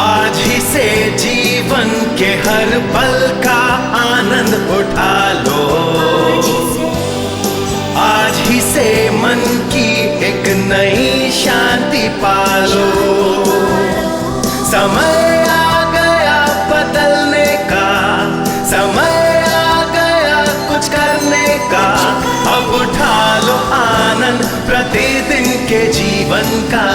आज ही से जीवन के हर पल का आनंद उठा लो, आज ही से मन की एक नई शांति पालो। समय आ गया बदलने का, समय आ गया कुछ करने का, अब उठा लो आनंद प्रतिदिन के जीवन का।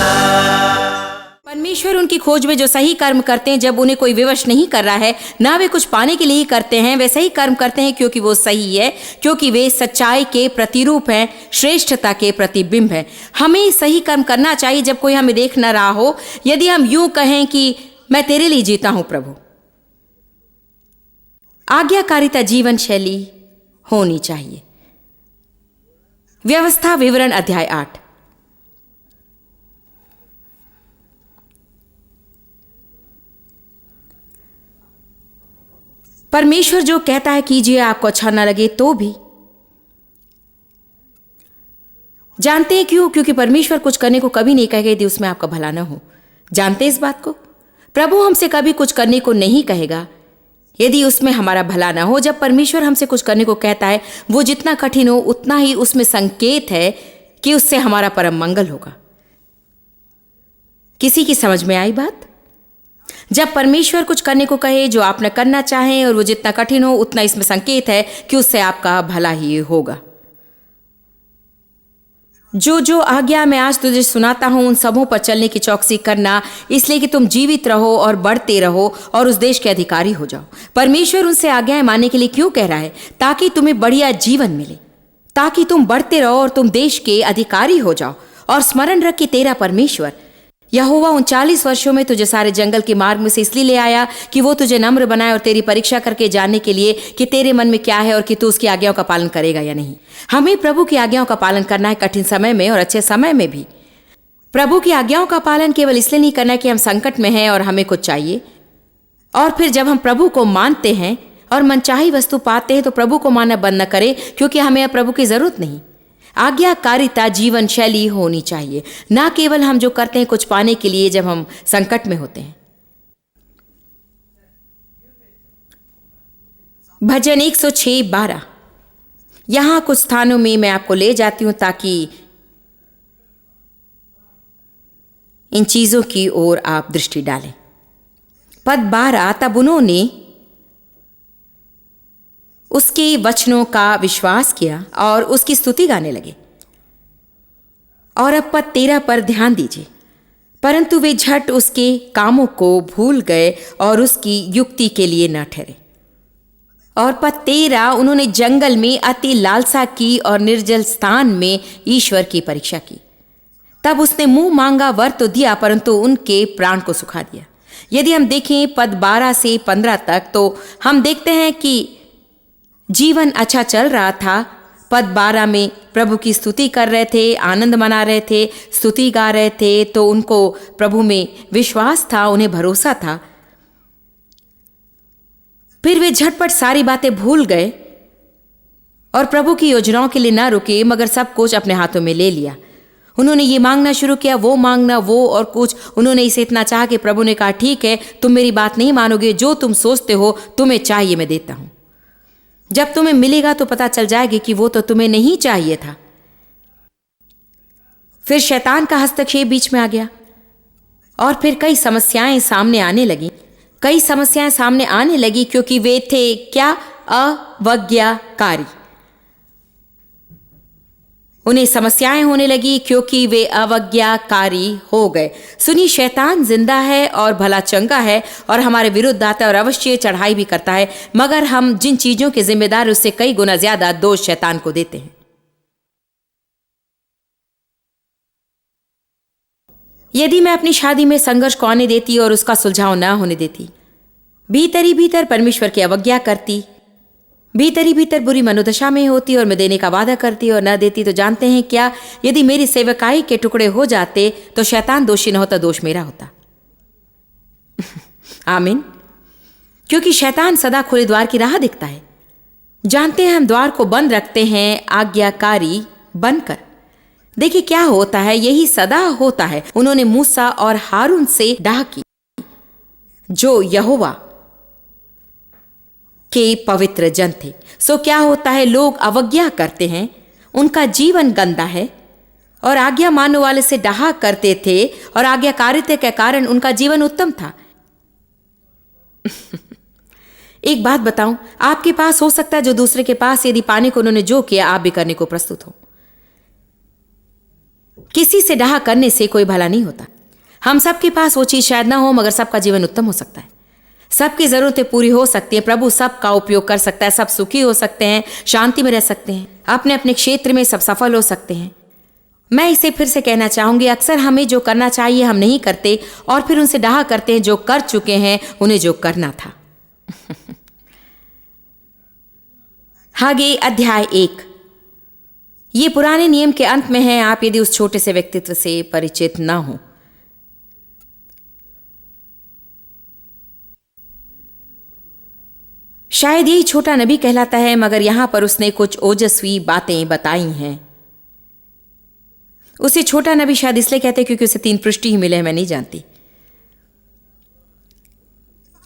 परमेश्वर उनकी खोज में जो सही कर्म करते हैं, जब उन्हें कोई विवश नहीं कर रहा है, ना वे कुछ पाने के लिए ही करते हैं, वे सही कर्म करते हैं क्योंकि वो सही है, क्योंकि वे सच्चाई के प्रतिरूप हैं, श्रेष्ठता के प्रतिबिंब हैं। हमें सही कर्म करना चाहिए जब कोई हमें देख न रहा हो। यदि हम यूं कहें कि मैं तेरे लिए जीता हूं प्रभु। आज्ञाकारिता जीवन शैली होनी चाहिए। व्यवस्था विवरण अध्याय 8। परमेश्वर जो कहता है कीजिए, आपको अच्छा ना लगे तो भी। जानते हैं क्यों? क्योंकि परमेश्वर कुछ करने को कभी नहीं कहेगा यदि उसमें आपका भला ना हो। जानते हैं इस बात को? प्रभु हमसे कभी कुछ करने को नहीं कहेगा यदि उसमें हमारा भला ना हो। जब परमेश्वर हमसे कुछ करने को कहता है, वो जितना कठिन हो उतना ही उसमें संकेत है कि उससे हमारा परम मंगल होगा। किसी की समझ में आई बात? जब परमेश्वर कुछ करने को कहे जो आप न करना चाहें और वो जितना कठिन हो उतना इसमें संकेत है कि उससे आपका भला ही होगा। जो आज्ञा मैं आज तुझे सुनाता हूं, उन सबों पर चलने की चौकसी करना, इसलिए कि तुम जीवित रहो और बढ़ते रहो और उस देश के अधिकारी हो जाओ। परमेश्वर उनसे आज्ञाएं मानने के लिए क्यों कह रहा है? ताकि तुम्हें बढ़िया जीवन मिले, ताकि तुम बढ़ते रहो और तुम देश के अधिकारी हो जाओ। और स्मरण रख कि तेरा परमेश्वर यहोवा 39 वर्षों में तुझे सारे जंगल के मार्ग में से इसलिए ले आया कि वो तुझे नम्र बनाए और तेरी परीक्षा करके जानने के लिए कि तेरे मन में क्या है और कि तू उसकी आज्ञाओं का पालन करेगा या नहीं। हमें प्रभु की आज्ञाओं का पालन करना है, कठिन समय में और अच्छे समय में भी। प्रभु की आज्ञाओं का पालन केवल इसलिए नहीं करना कि हम संकट में हैं और हमें कुछ चाहिए, और फिर जब हम प्रभु को मानते हैं और मनचाही वस्तु पाते हैं तो प्रभु को मानना बंद न करें, क्योंकि हमें अब प्रभु की जरूरत नहीं। आज्ञाकारिता जीवन शैली होनी चाहिए, ना केवल हम जो करते हैं कुछ पाने के लिए जब हम संकट में होते हैं। भजन 106:12। यहां कुछ स्थानों में मैं आपको ले जाती हूं ताकि इन चीजों की ओर आप दृष्टि डालें। पद 12, तब उन्होंने उसके वचनों का विश्वास किया और उसकी स्तुति गाने लगे। और अब पद 13 पर ध्यान दीजिए। परंतु वे झट उसके कामों को भूल गए और उसकी युक्ति के लिए न ठहरे। और पद 13, उन्होंने जंगल में अति लालसा की और निर्जल स्थान में ईश्वर की परीक्षा की। तब उसने मुंह मांगा वर तो दिया, परंतु उनके प्राण को सुखा दिया। यदि हम देखें पद 12 से 15 तक तो हम देखते हैं कि जीवन अच्छा चल रहा था। पद 12 में प्रभु की स्तुति कर रहे थे, आनंद मना रहे थे, स्तुति गा रहे थे, तो उनको प्रभु में विश्वास था, उन्हें भरोसा था। फिर वे झटपट सारी बातें भूल गए और प्रभु की योजनाओं के लिए ना रुके, मगर सब कुछ अपने हाथों में ले लिया। उन्होंने ये मांगना शुरू किया, वो मांगना, वो और कुछ। उन्होंने इसे इतना चाहा कि प्रभु ने कहा, ठीक है, तुम मेरी बात नहीं मानोगे, जो तुम सोचते हो तुम्हें चाहिए मैं देता हूं। जब तुम्हें मिलेगा तो पता चल जाएगी कि वो तो तुम्हें नहीं चाहिए था। फिर शैतान का हस्तक्षेप बीच में आ गया और फिर कई समस्याएं सामने आने लगी, क्योंकि वे थे क्या? अवज्ञाकारी। उन्हें समस्याएं होने लगी क्योंकि वे अवज्ञाकारी हो गए। सुनिए, शैतान जिंदा है और भला चंगा है और हमारे विरुद्ध आता है और अवश्य चढ़ाई भी करता है, मगर हम जिन चीजों के जिम्मेदार उससे कई गुना ज्यादा दोष शैतान को देते हैं। यदि मैं अपनी शादी में संघर्ष को आने देती और उसका सुलझाव न होने देती, भीतर ही भीतर परमेश्वर की अवज्ञा करती, भीतर ही भीतर बुरी मनोदशा में होती और मैं देने का वादा करती और न देती, तो जानते हैं क्या? यदि मेरी सेवकाई के टुकड़े हो जाते तो शैतान दोषी न होता, दोष मेरा होता। आमीन। क्योंकि शैतान सदा खुले द्वार की राह दिखता है। जानते हैं हम द्वार को बंद रखते हैं आज्ञाकारी बनकर। देखिए क्या होता है, यही सदा होता है। उन्होंने मूसा और हारून से डाह की। जो यहोवा के पवित्र जन थे। सो क्या होता है, लोग अवज्ञा करते हैं, उनका जीवन गंदा है और आज्ञा मानने वाले से डहा करते थे और आज्ञाकारिता के कारण उनका जीवन उत्तम था। एक बात बताऊं, आपके पास हो सकता है जो दूसरे के पास, यदि पाने को उन्होंने जो किया आप भी करने को प्रस्तुत हो। किसी से डहा करने से कोई भला नहीं होता। हम सबके पास वो चीज शायद ना हो, मगर सबका जीवन उत्तम हो सकता है, सबकी जरूरतें पूरी हो सकती है, प्रभु सबका उपयोग कर सकता है, सब सुखी हो सकते हैं, शांति में रह सकते हैं, अपने अपने क्षेत्र में सब सफल हो सकते हैं। मैं इसे फिर से कहना चाहूंगी, अक्सर हमें जो करना चाहिए हम नहीं करते और फिर उनसे डहा करते हैं जो कर चुके हैं उन्हें जो करना था। हागे अध्याय 1। ये पुराने नियम के अंत में है, आप यदि उस छोटे से व्यक्तित्व से परिचित ना हो। शायद यही छोटा नबी कहलाता है, मगर यहां पर उसने कुछ ओजस्वी बातें बताई हैं। उसे छोटा नबी शायद इसलिए कहते हैं क्योंकि उसे 3 पृष्ठ ही मिले हैं, मैं नहीं जानती।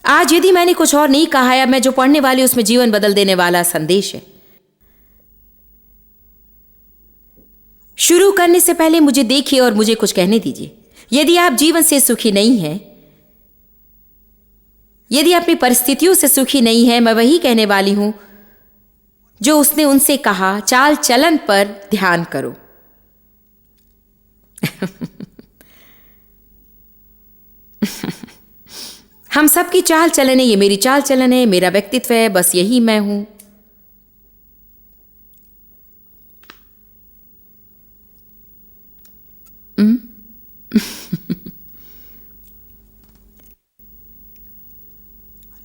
आज यदि मैंने कुछ और नहीं कहा है, अब मैं जो पढ़ने वाली उसमें जीवन बदल देने वाला संदेश है। शुरू करने से पहले मुझे देखिए और मुझे कुछ कहने दीजिए। यदि आप जीवन से सुखी नहीं हैं, यदि अपनी परिस्थितियों से सुखी नहीं है, मैं वही कहने वाली हूं जो उसने उनसे कहा, चाल चलन पर ध्यान करो। हम सबकी चाल चलन है, ये मेरी चाल चलन है, मेरा व्यक्तित्व है, बस यही मैं हूं।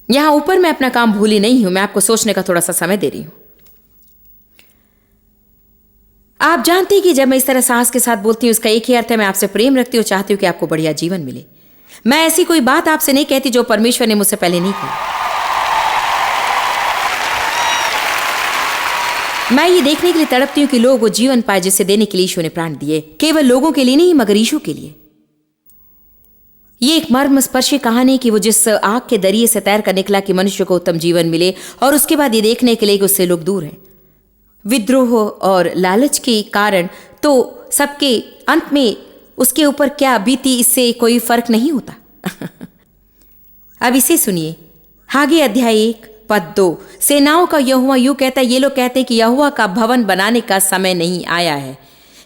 यहां ऊपर मैं अपना काम भूली नहीं हूं, मैं आपको सोचने का थोड़ा सा समय दे रही हूं। आप जानते हैं कि जब मैं इस तरह साहस के साथ बोलती हूं उसका एक ही अर्थ है, मैं आपसे प्रेम रखती हूं, चाहती हूं कि आपको बढ़िया जीवन मिले। मैं ऐसी कोई बात आपसे नहीं कहती जो परमेश्वर ने मुझसे पहले नहीं कही। मैं ये देखने के लिए तड़पती हूं कि लोग वो जीवन पाए जिसे देने के लिए यीशु ने प्राण दिए, केवल लोगों के लिए नहीं मगर यीशु के लिए। ये एक मर्मस्पर्शी कहानी है कि वो जिस आग के दरिये से तैर कर निकला कि मनुष्य को उत्तम जीवन मिले, और उसके बाद ये देखने के लिए कि उससे लोग दूर हैं, विद्रोह और लालच के कारण, तो सबके अंत में उसके ऊपर क्या बीती इससे कोई फर्क नहीं होता। अब इसे सुनिए, हागे अध्याय 1 पद 2। सेनाओं का यहोवा यूं कहता है, ये लोग कहते हैं कि यहोवा का भवन बनाने का समय नहीं आया है,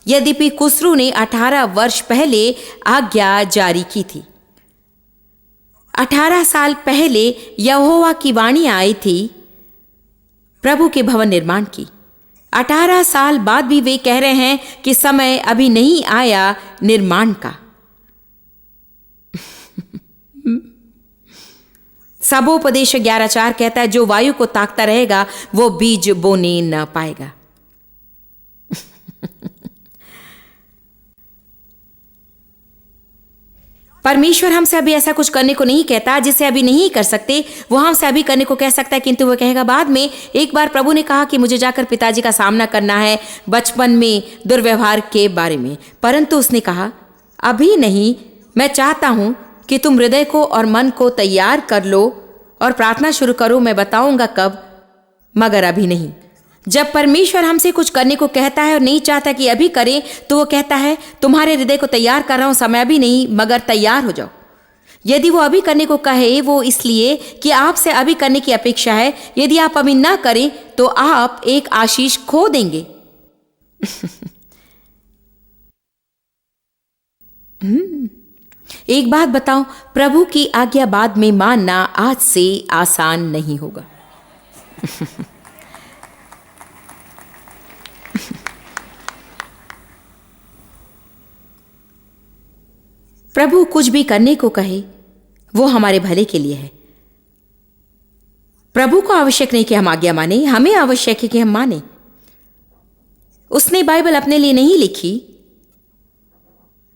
यद्यपि कुस्रू ने 18 वर्ष पहले आज्ञा जारी की थी। 18 साल पहले यहोवा की वाणी आई थी प्रभु के भवन निर्माण की। 18 साल बाद भी वे कह रहे हैं कि समय अभी नहीं आया निर्माण का। सबोपदेश 11:4 कहता है, जो वायु को ताकता रहेगा वो बीज बोने न पाएगा। परमेश्वर हमसे अभी ऐसा कुछ करने को नहीं कहता जिसे अभी नहीं कर सकते। वो हमसे अभी करने को कह सकता है, किंतु वो कहेगा बाद में। एक बार प्रभु ने कहा कि मुझे जाकर पिताजी का सामना करना है बचपन में दुर्व्यवहार के बारे में, परंतु उसने कहा अभी नहीं, मैं चाहता हूं कि तुम हृदय को और मन को तैयार कर लो और प्रार्थना शुरू करो, मैं बताऊंगा कब, मगर अभी नहीं। जब परमेश्वर हमसे कुछ करने को कहता है और नहीं चाहता कि अभी करें, तो वो कहता है तुम्हारे हृदय को तैयार कर रहा हूं, समय अभी नहीं मगर तैयार हो जाओ। यदि वो अभी करने को कहे, वो इसलिए कि आपसे अभी करने की अपेक्षा है। यदि आप अभी ना करें तो आप एक आशीष खो देंगे। एक बात बताओ, प्रभु की आज्ञा बाद में मानना आज से आसान नहीं होगा। प्रभु कुछ भी करने को कहे वो हमारे भले के लिए है। प्रभु को आवश्यक नहीं कि हम आज्ञा माने, हमें आवश्यक है कि हम माने। उसने बाइबल अपने लिए नहीं लिखी,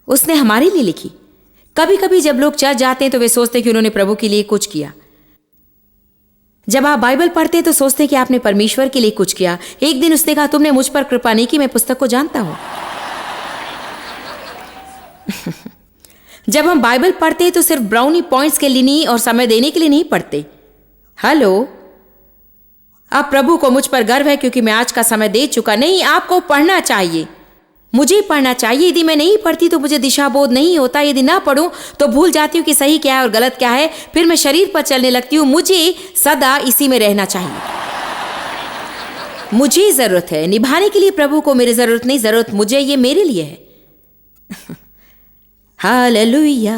उसने हमारे लिए लिखी। कभी कभी जब लोग चर्च जाते हैं तो वे सोचते हैं कि उन्होंने प्रभु के लिए कुछ किया। जब आप बाइबल पढ़ते हैं तो सोचते हैं कि आपने परमेश्वर के लिए कुछ किया। एक दिन उसने कहा तुमने मुझ पर कृपा नहीं की, मैं पुस्तक को जानता हूं। जब हम बाइबल पढ़ते तो सिर्फ ब्राउनी पॉइंट्स के लिए नहीं और समय देने के लिए नहीं पढ़ते। हेलो, अब प्रभु को मुझ पर गर्व है क्योंकि मैं आज का समय दे चुका। नहीं, आपको पढ़ना चाहिए, मुझे पढ़ना चाहिए। यदि मैं नहीं पढ़ती तो मुझे दिशा बोध नहीं होता। यदि ना पढ़ूं तो भूल जाती हूं कि सही क्या है और गलत क्या है। फिर मैं शरीर पर चलने लगती हूं। मुझे सदा इसी में रहना चाहिए। मुझे जरूरत है निभाने के लिए प्रभु को, मेरी जरूरत नहीं, जरूरत मुझे, ये मेरे लिए है। हालेलुया।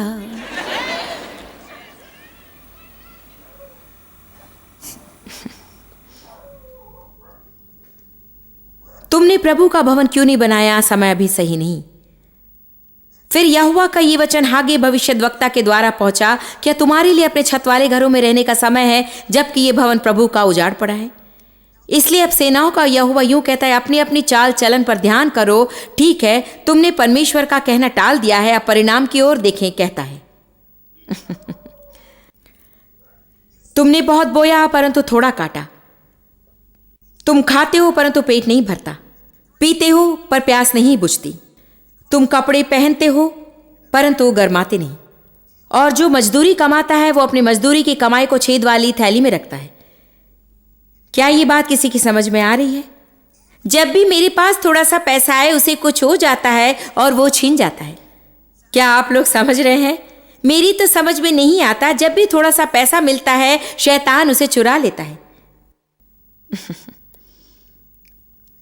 तुमने प्रभु का भवन क्यों नहीं बनाया? समय अभी सही नहीं। फिर यहोवा का ये वचन हागे भविष्यद्वक्ता के द्वारा पहुंचा, क्या तुम्हारे लिए अपने छत वाले घरों में रहने का समय है जबकि ये भवन प्रभु का उजाड़ पड़ा है? इसलिए अब सेनाओं का यहोवा यूं कहता है, अपनी अपनी चाल चलन पर ध्यान करो। ठीक है, तुमने परमेश्वर का कहना टाल दिया है, अब परिणाम की ओर देखें, कहता है। तुमने बहुत बोया परंतु थोड़ा काटा। तुम खाते हो परंतु पेट नहीं भरता, पीते हो पर प्यास नहीं बुझती। तुम कपड़े पहनते हो परंतु गरमाते नहीं, और जो मजदूरी कमाता है वो अपनी मजदूरी की कमाई को छेद वाली थैली में रखता है। क्या ये बात किसी की समझ में आ रही है? जब भी मेरे पास थोड़ा सा पैसा है उसे कुछ हो जाता है और वो छीन जाता है। क्या आप लोग समझ रहे हैं? मेरी तो समझ में नहीं आता। जब भी थोड़ा सा पैसा मिलता है शैतान उसे चुरा लेता है।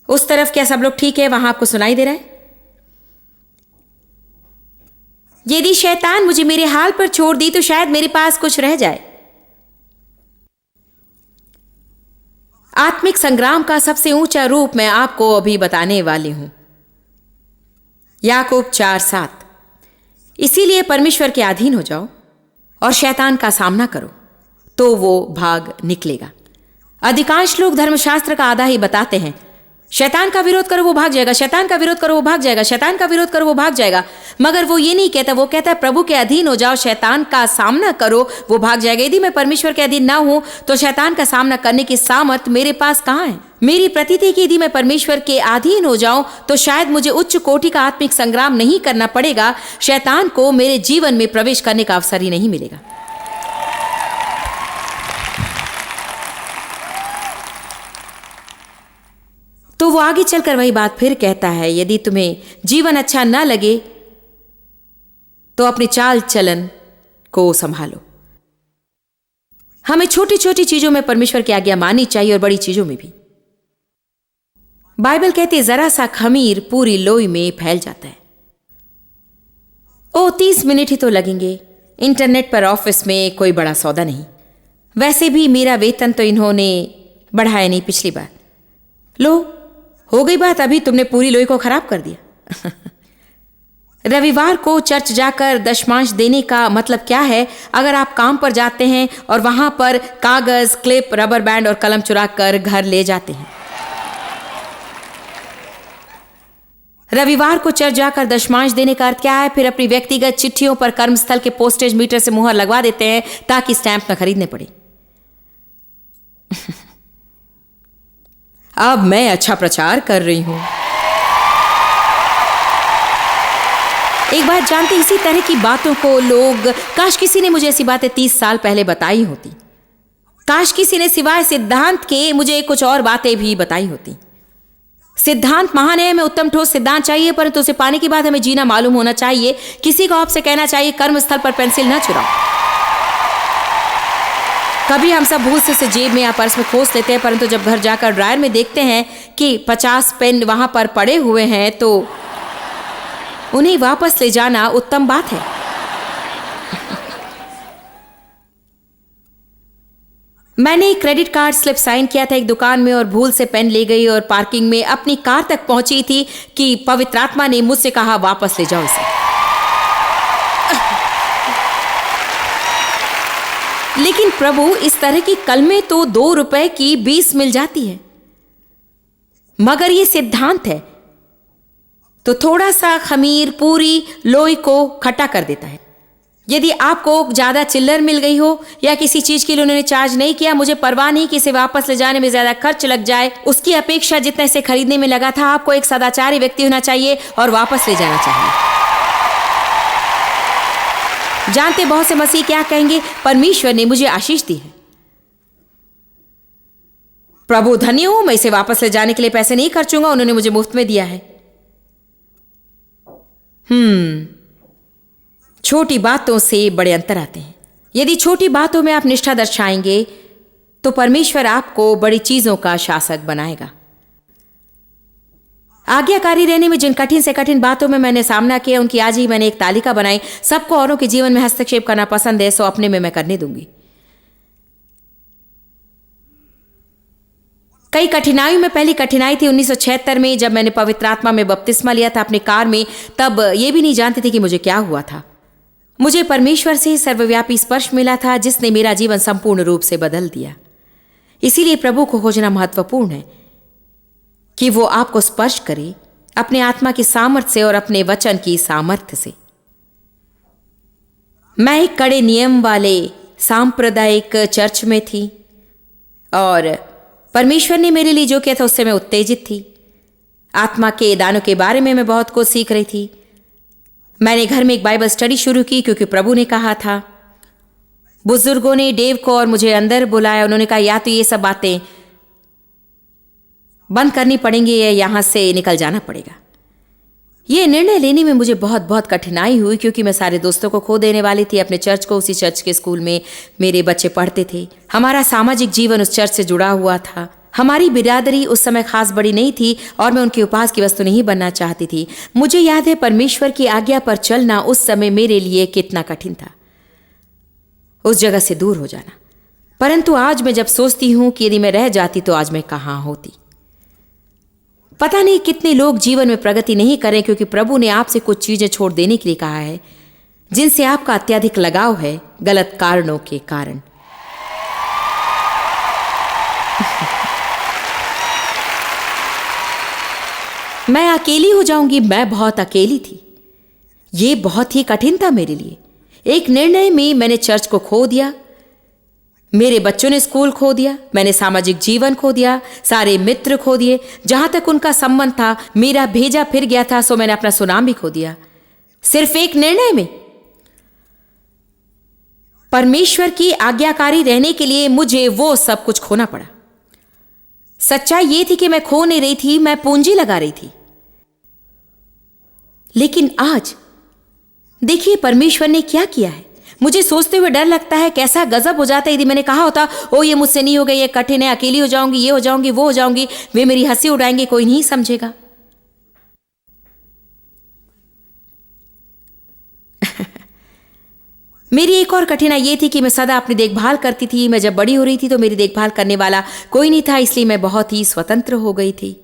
उस तरफ क्या सब लोग ठीक है? वहां आपको सुनाई दे रहा है? यदि शैतान मुझे मेरे हाल पर छोड़ दी तो शायद मेरे पास कुछ रह जाए। आत्मिक संग्राम का सबसे ऊंचा रूप मैं आपको अभी बताने वाली हूं। याकूब 4:7। इसीलिए परमेश्वर के अधीन हो जाओ और शैतान का सामना करो तो वो भाग निकलेगा। अधिकांश लोग धर्मशास्त्र का आधा ही बताते हैं। शैतान का विरोध करो वो भाग जाएगा, शैतान का विरोध करो वो भाग जाएगा, शैतान का विरोध करो वो भाग जाएगा। मगर वो ये नहीं कहता, वो कहता है प्रभु के अधीन हो जाओ, शैतान का सामना करो, वो भाग जाएगा। यदि मैं परमेश्वर के अधीन ना हूं तो शैतान का सामना करने की सामर्थ मेरे पास कहां है? मेरी प्रतीति की यदि मैं परमेश्वर के अधीन हो जाऊं तो शायद मुझे उच्च कोटि का आत्मिक संग्राम नहीं करना पड़ेगा। शैतान को मेरे जीवन में प्रवेश करने का अवसर ही नहीं मिलेगा। तो वो आगे चलकर वही बात फिर कहता है, यदि तुम्हें जीवन अच्छा ना लगे तो अपनी चाल चलन को संभालो। हमें छोटी छोटी चीजों में परमेश्वर की आज्ञा माननी चाहिए और बड़ी चीजों में भी। बाइबल कहती है जरा सा खमीर पूरी लोई में फैल जाता है। 30 मिनट ही तो लगेंगे। इंटरनेट पर ऑफिस में कोई बड़ा सौदा नहीं। वैसे भी मेरा वेतन तो इन्होंने बढ़ाया नहीं पिछली बार। लो, हो गई बात, अभी तुमने पूरी लोई को खराब कर दिया। रविवार को चर्च जाकर दशमांश देने का मतलब क्या है? अगर आप काम पर जाते हैं और वहां पर कागज, क्लिप, रबर बैंड और कलम चुरा कर घर ले जाते हैं। रविवार को चर्च जाकर दशमांश देने का अर्थ क्या है? फिर अपनी व्यक्तिगत चिट्ठियों पर कर्मस्थल के पोस्टेज मीटर से मुहर लगवा देते हैं ताकि स्टैंप न खरीदने पड़े। अब मैं अच्छा प्रचार कर रही हूं। एक बात जानते, इसी तरह की बातों को लोग, काश किसी ने मुझे ऐसी बातें 30 साल पहले बताई होती। काश किसी ने सिवाय सिद्धांत के मुझे कुछ और बातें भी बताई होती। सिद्धांत महान है, हमें उत्तम ठोस सिद्धांत चाहिए, परंतु उसे पाने के बाद हमें जीना मालूम होना चाहिए। किसी को आपसे कहना चाहिए कर्मस्थल पर पेंसिल न चुराओ। कभी हम सब भूल से उसे जेब में या पर्स में खोस लेते हैं, परंतु जब घर जाकर ड्रायर में देखते हैं कि 50 पेन वहां पर पड़े हुए हैं तो उन्हें वापस ले जाना उत्तम बात है। मैंने एक क्रेडिट कार्ड स्लिप साइन किया था एक दुकान में और भूल से पेन ले गई और पार्किंग में अपनी कार तक पहुंची थी कि पवित्र आत्मा ने मुझसे कहा वापस ले जाओ इसे। लेकिन प्रभु, इस तरह की कलमें तो 2 रुपए की 20 मिल जाती है। मगर ये सिद्धांत है तो थोड़ा सा खमीर पूरी लोई को खट्टा कर देता है। यदि आपको ज्यादा चिल्लर मिल गई हो या किसी चीज के लिए उन्होंने चार्ज नहीं किया, मुझे परवाह नहीं कि इसे वापस ले जाने में ज्यादा खर्च लग जाए, उसकी अपेक्षा जितना इसे खरीदने में लगा था, आपको एक सदाचारी व्यक्ति होना चाहिए और वापस ले जाना चाहिए। जानते बहुत से मसीह क्या कहेंगे? परमेश्वर ने मुझे आशीष दी है। प्रभु धन्य हूं, मैं इसे वापस ले जाने के लिए पैसे नहीं खर्चूंगा, उन्होंने मुझे मुफ्त में दिया है। छोटी बातों से बड़े अंतर आते हैं। यदि छोटी बातों में आप निष्ठा दर्शाएंगे तो परमेश्वर आपको बड़ी चीजों का शासक बनाएगा। आज्ञाकारी रहने में जिन कठिन से कठिन बातों में मैंने सामना किया, उनकी आज ही मैंने एक तालिका बनाई। सबको औरों के जीवन में हस्तक्षेप करना पसंद है, सो अपने में मैं करने दूंगी। कई कठिनाइयों में पहली कठिनाई थी 1976 में, जब मैंने पवित्र आत्मा में बपतिस्मा लिया था अपनी कार में। तब यह भी नहीं जानती थी कि मुझे क्या हुआ था। मुझे परमेश्वर से सर्वव्यापी स्पर्श मिला था जिसने मेरा जीवन संपूर्ण रूप से बदल दिया। इसीलिए प्रभु को खोजना महत्वपूर्ण है कि वो आपको स्पर्श करे अपने आत्मा की सामर्थ्य से और अपने वचन की सामर्थ्य से। मैं एक कड़े नियम वाले सांप्रदायिक चर्च में थी और परमेश्वर ने मेरे लिए जो किया था उससे मैं उत्तेजित थी। आत्मा के दानों के बारे में मैं बहुत कुछ सीख रही थी। मैंने घर में एक बाइबल स्टडी शुरू की क्योंकि प्रभु ने कहा था। बुजुर्गों ने डेव को और मुझे अंदर बुलाया। उन्होंने कहा या तो ये सब बातें बंद करनी पड़ेंगी या यहां से निकल जाना पड़ेगा। ये निर्णय लेने में मुझे बहुत बहुत कठिनाई हुई क्योंकि मैं सारे दोस्तों को खो देने वाली थी। अपने चर्च को, उसी चर्च के स्कूल में मेरे बच्चे पढ़ते थे। हमारा सामाजिक जीवन उस चर्च से जुड़ा हुआ था। हमारी बिरादरी उस समय खास बड़ी नहीं थी और मैं उनके उपास की वस्तु नहीं बनना चाहती थी। मुझे याद है परमेश्वर की आज्ञा पर चलना उस समय मेरे लिए कितना कठिन था, उस जगह से दूर हो जाना। परंतु आज मैं जब सोचती हूं कि यदि मैं रह जाती तो आज मैं कहां होती। पता नहीं कितने लोग जीवन में प्रगति नहीं करें क्योंकि प्रभु ने आपसे कुछ चीजें छोड़ देने के लिए कहा है जिनसे आपका अत्यधिक लगाव है, गलत कारणों के कारण। मैं अकेली हो जाऊंगी। मैं बहुत अकेली थी। यह बहुत ही कठिन था मेरे लिए। एक निर्णय में मैंने चर्च को खो दिया, मेरे बच्चों ने स्कूल खो दिया, मैंने सामाजिक जीवन खो दिया, सारे मित्र खो दिए, जहां तक उनका संबंध था मेरा भेजा फिर गया था, सो मैंने अपना सुनाम भी खो दिया। सिर्फ एक निर्णय में। परमेश्वर की आज्ञाकारी रहने के लिए मुझे वो सब कुछ खोना पड़ा। सच्चाई ये थी कि मैं खो नहीं रही थी, मैं पूंजी लगा रही थी। लेकिन आज देखिए परमेश्वर ने क्या किया है। मुझे सोचते हुए डर लगता है कैसा गजब हो जाता है यदि मैंने कहा होता ओ ये मुझसे नहीं होगा, ये कठिन है, अकेली हो जाऊंगी, ये हो जाऊंगी, वो हो जाऊंगी, वे मेरी हंसी उड़ाएंगे, कोई नहीं समझेगा। मेरी एक और कठिनाई ये थी कि मैं सदा अपनी देखभाल करती थी। मैं जब बड़ी हो रही थी तो मेरी देखभाल करने वाला कोई नहीं था, इसलिए मैं बहुत ही स्वतंत्र हो गई थी।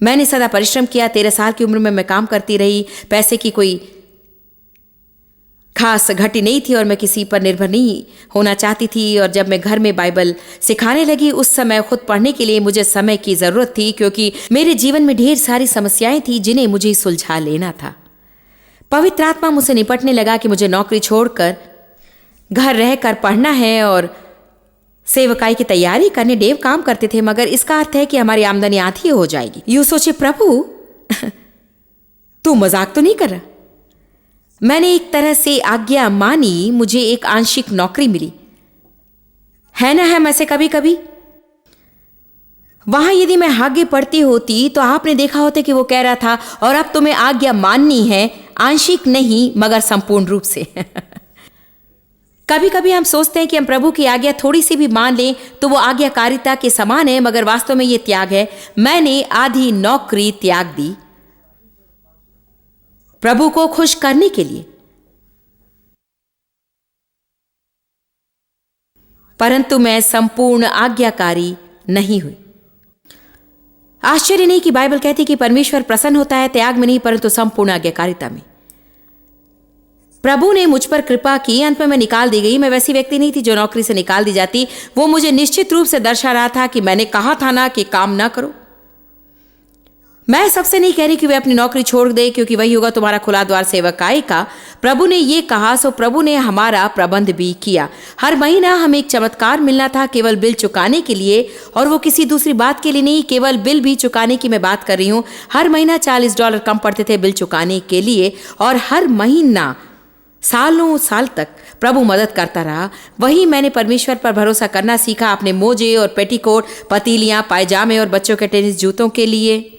मैंने सदा परिश्रम किया। 13 साल की उम्र में मैं काम करती रही। पैसे की कोई खास घटी नहीं थी और मैं किसी पर निर्भर नहीं होना चाहती थी। और जब मैं घर में बाइबल सिखाने लगी उस समय खुद पढ़ने के लिए मुझे समय की जरूरत थी क्योंकि मेरे जीवन में ढेर सारी समस्याएं थी जिन्हें मुझे सुलझा लेना था। पवित्र आत्मा मुझसे निपटने लगा कि मुझे नौकरी छोड़कर घर रहकर पढ़ना है और सेवकाई की तैयारी करने। डेव काम करते थे मगर इसका अर्थ है कि हमारी आमदनी आधी हो जाएगी। यूं सोचे प्रभु तू मजाक तो नहीं कर रहा। मैंने एक तरह से आज्ञा मानी। मुझे एक आंशिक नौकरी मिली है ना। है ऐसे कभी कभी वहां यदि मैं आगे पढ़ती होती तो आपने देखा होता कि वो कह रहा था और अब तुम्हें आज्ञा माननी है, आंशिक नहीं मगर संपूर्ण रूप से। कभी कभी हम सोचते हैं कि हम प्रभु की आज्ञा थोड़ी सी भी मान लें तो वो आज्ञाकारिता के समान है, मगर वास्तव में ये त्याग है। मैंने आधी नौकरी त्याग दी प्रभु को खुश करने के लिए। परंतु मैं संपूर्ण आज्ञाकारी नहीं हुई। आश्चर्य नहीं कि बाइबल कहती कि परमेश्वर प्रसन्न होता है त्याग में नहीं परंतु संपूर्ण आज्ञाकारिता में। प्रभु ने मुझ पर कृपा की। अंत में मैं निकाल दी गई। मैं वैसी व्यक्ति नहीं थी जो नौकरी से निकाल दी जाती। वो मुझे निश्चित रूप से दर्शा रहा था कि मैंने कहा था ना कि काम ना करो। मैं सबसे नहीं कह रही कि वे अपनी नौकरी छोड़ दे क्योंकि वही होगा तुम्हारा खुला द्वार सेवकाई का। प्रभु ने ये कहा सो प्रभु ने हमारा प्रबंध भी किया। हर महीना हमें एक चमत्कार मिलना था केवल बिल चुकाने के लिए, और वो किसी दूसरी बात के लिए नहीं, केवल बिल भी चुकाने की मैं बात कर रही हूँ। हर महीना $40 कम पड़ते थे बिल चुकाने के लिए, और हर महीना सालों साल तक प्रभु मदद करता रहा। वही मैंने परमेश्वर पर भरोसा करना सीखा अपने मोजे और पेटीकोट, पतीलियां, पायजामे और बच्चों के टेनिस जूतों के लिए।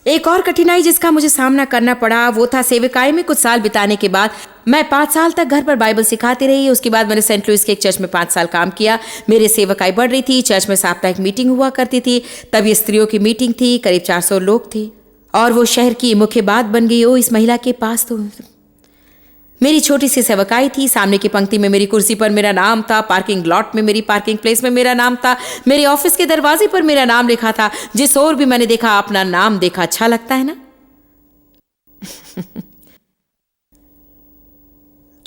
एक और कठिनाई जिसका मुझे सामना करना पड़ा वो था सेवकाई में कुछ साल बिताने के बाद। मैं 5 साल तक घर पर बाइबल सिखाती रही। उसके बाद मैंने सेंट लुइस के एक चर्च में 5 साल काम किया। मेरी सेवकाई बढ़ रही थी। चर्च में साप्ताहिक मीटिंग हुआ करती थी। तब ये स्त्रियों की मीटिंग थी, करीब 400 लोग थे और वो शहर की मुख्य बात बन गई। ओ, इस महिला के पास तो मेरी छोटी सी सेवकाई थी। सामने की पंक्ति में मेरी कुर्सी पर मेरा नाम था, पार्किंग लॉट में मेरी पार्किंग प्लेस में मेरा नाम था, मेरे ऑफिस के दरवाजे पर मेरा नाम लिखा था। जिस ओर भी मैंने देखा अपना नाम देखा। अच्छा लगता है ना?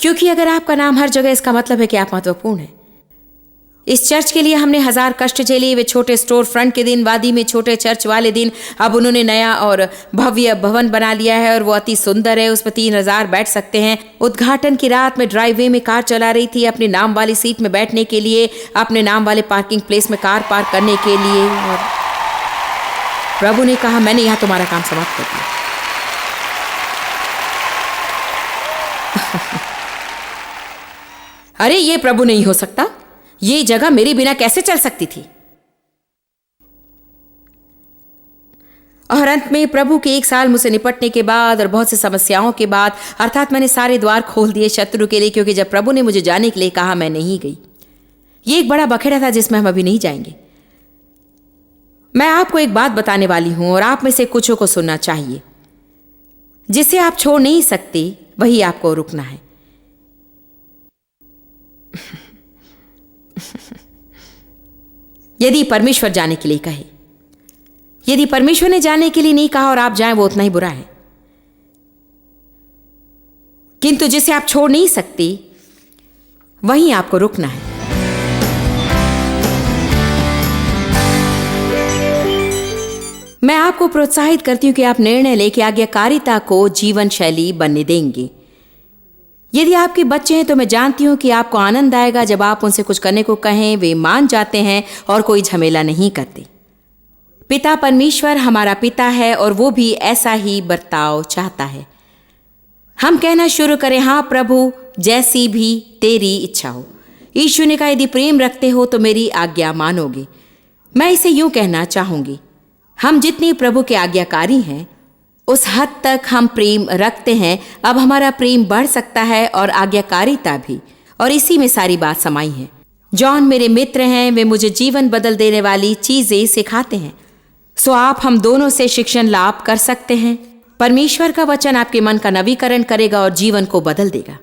क्योंकि अगर आपका नाम हर जगह, इसका मतलब है कि आप महत्वपूर्ण हैं। इस चर्च के लिए हमने 1000 कष्ट झेले। वे छोटे स्टोर फ्रंट के दिन, वादी में छोटे चर्च वाले दिन। अब उन्होंने नया और भव्य भवन बना लिया है और वो अति सुंदर है। उसमें 3000 बैठ सकते हैं। उद्घाटन की रात में ड्राइववे में कार चला रही थी अपने नाम वाली सीट में बैठने के लिए, अपने नाम वाले पार्किंग प्लेस में कार पार्क करने के लिए। और प्रभु ने कहा, मैंने यहां तुम्हारा काम समाप्त कर दिया। अरे ये प्रभु नहीं हो सकता। ये जगह मेरे बिना कैसे चल सकती थी? और अंत में प्रभु के 1 साल मुझसे निपटने के बाद और बहुत सी समस्याओं के बाद, अर्थात मैंने सारे द्वार खोल दिए शत्रु के लिए, क्योंकि जब प्रभु ने मुझे जाने के लिए कहा मैं नहीं गई। ये एक बड़ा बखेड़ा था जिसमें हम अभी नहीं जाएंगे। मैं आपको एक बात बताने वाली हूं और आप में से कुछों को सुनना चाहिए। जिसे आप छोड़ नहीं सकते वही आपको रुकना है। यदि परमेश्वर जाने के लिए कहे, यदि परमेश्वर ने जाने के लिए नहीं कहा और आप जाएं, वो उतना ही बुरा है। किंतु जिसे आप छोड़ नहीं सकते वहीं आपको रुकना है। मैं आपको प्रोत्साहित करती हूं कि आप निर्णय लें कि आज्ञाकारिता को जीवन शैली बनने देंगे। यदि आपके बच्चे हैं तो मैं जानती हूं कि आपको आनंद आएगा जब आप उनसे कुछ करने को कहें। वे मान जाते हैं और कोई झमेला नहीं करते। पिता परमेश्वर हमारा पिता है और वो भी ऐसा ही बर्ताव चाहता है। हम कहना शुरू करें, हाँ प्रभु, जैसी भी तेरी इच्छा हो। यीशु ने कहा, यदि प्रेम रखते हो तो मेरी आज्ञा मानोगे। मैं इसे यूं कहना चाहूंगी, हम जितने प्रभु के आज्ञाकारी हैं उस हद तक हम प्रेम रखते हैं। अब हमारा प्रेम बढ़ सकता है और आज्ञाकारिता भी, और इसी में सारी बात समाई है। जॉन मेरे मित्र हैं, वे मुझे जीवन बदल देने वाली चीजें सिखाते हैं। सो आप हम दोनों से शिक्षण लाभ कर सकते हैं। परमेश्वर का वचन आपके मन का नवीकरण करेगा और जीवन को बदल देगा।